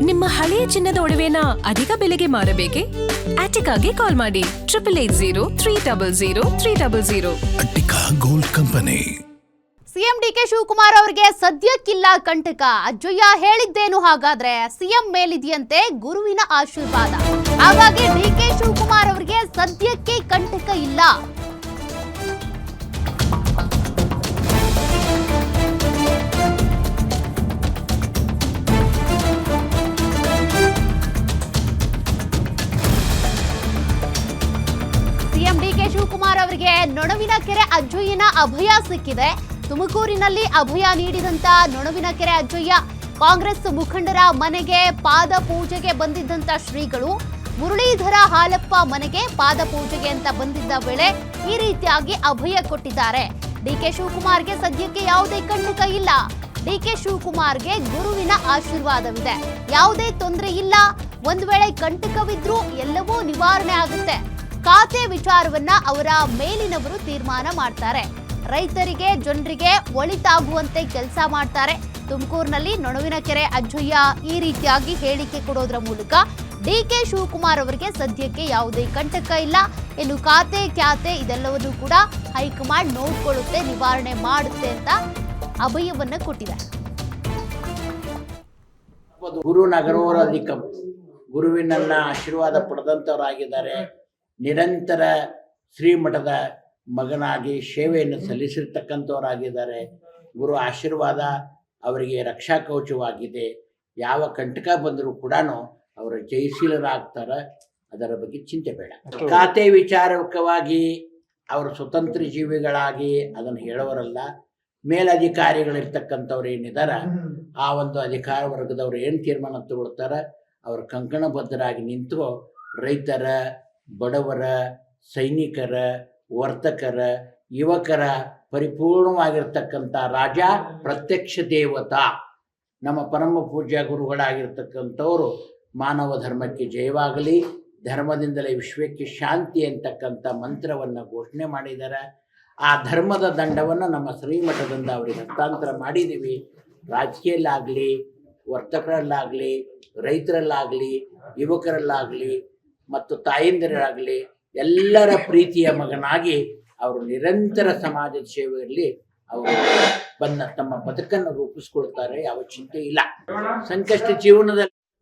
ನಿಮ್ಮ ಹಳೆಯ ಚಿನ್ನದ ಒಡವೆನ ಅಧಿಕ ಬೆಲೆಗೆ ಮಾರಬೇಕೆ? ಆಟಿಕಾಗೆ ಕಾಲ್ ಮಾಡಿ 8880 Attica gold company. CM DK Shivakumar ಅವರಿಗೆ ಸದ್ಯಕ್ಕಿಲ್ಲ ಕಂಟಕ. ಅಜ್ಜಯ್ಯ ಹೇಳಿದ್ದೇನು ಹಾಗಾದ್ರೆ? ಸಿಎಂ ಮೇಲಿದೆಯಂತೆ ಗುರುವಿನ ಆಶೀರ್ವಾದ. ಹಾಗಾಗಿ ಡಿಕೆ ಶಿವಕುಮಾರ್ ಅವರಿಗೆ ಸದ್ಯಕ್ಕೆ ಕಂಟಕ ಇಲ್ಲ. ಸಿಎಂ ಡಿಕೆ ಶಿವಕುಮಾರ್ ಅವರಿಗೆ ನೊಣವಿನಕೆರೆ ಅಜ್ಜಯ್ಯನ ಅಭಯ ಸಿಕ್ಕಿದೆ. ತುಮಕೂರಿನಲ್ಲಿ ಅಭಯ ನೀಡಿದಂತ ನೊಣವಿನಕೆರೆ ಅಜ್ಜಯ್ಯ ಕಾಂಗ್ರೆಸ್ ಮುಖಂಡರ ಮನೆಗೆ ಪಾದ ಪೂಜೆಗೆ ಬಂದಿದ್ದಂತ ಶ್ರೀಗಳು ಮುರಳೀಧರ ಹಾಲಪ್ಪ ಮನೆಗೆ ಪಾದ ಪೂಜೆಗೆ ಅಂತ ಬಂದಿದ್ದ ವೇಳೆ ಈ ರೀತಿಯಾಗಿ ಅಭಯ ಕೊಟ್ಟಿದ್ದಾರೆ. ಡಿಕೆ ಶಿವಕುಮಾರ್ಗೆ ಸದ್ಯಕ್ಕೆ ಯಾವುದೇ ಕಂಟಕ ಇಲ್ಲ. ಡಿಕೆ ಶಿವಕುಮಾರ್ಗೆ ಗುರುವಿನ ಆಶೀರ್ವಾದವಿದೆ. ಯಾವುದೇ ತೊಂದರೆ ಇಲ್ಲ. ಒಂದ್ ವೇಳೆ ಕಂಟಕವಿದ್ರೂ ಎಲ್ಲವೂ ನಿವಾರಣೆ ಆಗುತ್ತೆ. ಖಾತೆ ವಿಚಾರವನ್ನ ಅವರ ಮೇಲಿನವರು ತೀರ್ಮಾನ ಮಾಡ್ತಾರೆ. ರೈತರಿಗೆ ಜನರಿಗೆ ಒಳಿತಾಗುವಂತೆ ಕೆಲಸ ಮಾಡ್ತಾರೆ. ತುಮಕೂರಿನಲ್ಲಿ ನೊಣವಿನಕೆರೆ ಅಜ್ಜಯ್ಯ ಈ ರೀತಿಯಾಗಿ ಹೇಳಿಕೆ ಕೊಡೋದ್ರ ಮೂಲಕ ಡಿಕೆ ಶಿವಕುಮಾರ್ ಅವರಿಗೆ ಸದ್ಯಕ್ಕೆ ಯಾವುದೇ ಕಂಟಕ ಇಲ್ಲ. ಇನ್ನು ಖಾತೆ ಖ್ಯಾತೆ ಇದೆಲ್ಲವನ್ನೂ ಕೂಡ ಹೈಕಮಾಂಡ್ ನೋಡ್ಕೊಳ್ಳುತ್ತೆ, ನಿವಾರಣೆ ಮಾಡುತ್ತೆ ಅಂತ ಅಭಯವನ್ನ ಕೊಟ್ಟಿದೆ. ಗುರು ನಗರೋರಧಿಕಂ, ಗುರುವಿನನ್ನ ಆಶೀರ್ವಾದ ಪಡೆದಂಥವರಾಗಿದ್ದಾರೆ. ನಿರಂತರ ಶ್ರೀಮಠದ ಮಗನಾಗಿ ಸೇವೆಯನ್ನು ಸಲ್ಲಿಸಿರ್ತಕ್ಕಂಥವರಾಗಿದ್ದಾರೆ. ಗುರು ಆಶೀರ್ವಾದ ಅವರಿಗೆ ರಕ್ಷಾ ಕವಚವಾಗಿದೆ. ಯಾವ ಕಂಟಕ ಬಂದರೂ ಕೂಡ ಅವರು ಜಯಶೀಲರಾಗ್ತಾರೆ. ಅದರ ಬಗ್ಗೆ ಚಿಂತೆ ಬೇಡ. ಖಾತೆ ವಿಚಾರಕವಾಗಿ ಅವರು ಸ್ವತಂತ್ರ ಜೀವಿಗಳಾಗಿ ಅದನ್ನು ಹೇಳೋರಲ್ಲ. ಮೇಲಧಿಕಾರಿಗಳಿರ್ತಕ್ಕಂಥವ್ರು ಏನಿದ್ದಾರೆ, ಆ ಒಂದು ಅಧಿಕಾರ ವರ್ಗದವ್ರು ಏನು ತೀರ್ಮಾನ ತಗೊಳ್ತಾರೆ ಅವರು ಕಂಕಣಬದ್ಧರಾಗಿ ನಿಂತು ರೈತರ, ಬಡವರ, ಸೈನಿಕರ, ವರ್ತಕರ, ಯುವಕರ ಪರಿಪೂರ್ಣವಾಗಿರ್ತಕ್ಕಂಥ ರಾಜ, ಪ್ರತ್ಯಕ್ಷ ದೇವತಾ, ನಮ್ಮ ಪರಮ ಪೂಜ್ಯ ಗುರುಗಳಾಗಿರ್ತಕ್ಕಂಥವರು ಮಾನವ ಧರ್ಮಕ್ಕೆ ಜಯವಾಗಲಿ, ಧರ್ಮದಿಂದಲೇ ವಿಶ್ವಕ್ಕೆ ಶಾಂತಿ ಅಂತಕ್ಕಂಥ ಮಂತ್ರವನ್ನು ಘೋಷಣೆ ಮಾಡಿದ್ದಾರೆ. ಆ ಧರ್ಮದ ದಂಡವನ್ನು ನಮ್ಮ ಶ್ರೀಮಠದಿಂದ ಅವರಿಗೆ ಹಸ್ತಾಂತರ ಮಾಡಿದ್ದೀವಿ. ರಾಜಕೀಯಲ್ಲಾಗಲಿ, ವರ್ತಕರಲ್ಲಾಗಲಿ, ರೈತರಲ್ಲಾಗಲಿ, ಯುವಕರಲ್ಲಾಗಲಿ ಮತ್ತು ತಾಯಂದಿರಾಗಲಿ ಎಲ್ಲರ ಪ್ರೀತಿಯ ಮಗನಾಗಿ ಅವರು ನಿರಂತರ ಸಮಾಜದ ಸೇವೆಯಲ್ಲಿ ಅವರು ತಮ್ಮ ಬದುಕನ್ನು ರೂಪಿಸ್ಕೊಳ್ತಾರೆ. ಯಾವ ಚಿಂತೆ ಇಲ್ಲ. ಸಂಕಷ್ಟ ಜೀವನದಲ್ಲಿ